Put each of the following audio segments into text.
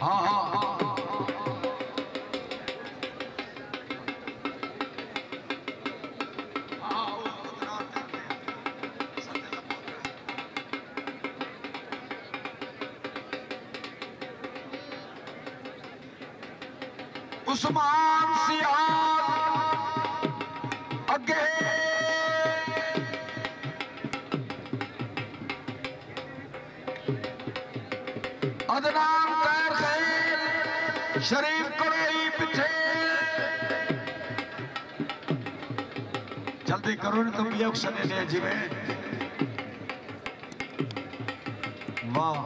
हाँ हाँ उस्मान सियाद अगे अदनान तैर खैल शरीफ करोई पिछे जल्दी करो नहीं तो पिया सने ले जिवे वाह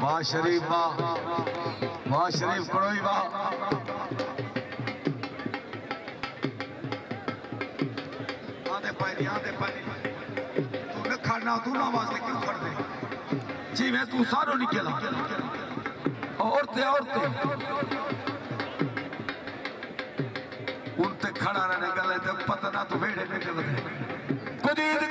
वाह शरीफ वाह शरीफ करोई वाह आते पानी तू न खाना तू ना वास्ते क्यों कर दे जी मैं तू सारो निकला औरतें उनते खड़ा रहने गले तो पता ना तू वेड़े निकल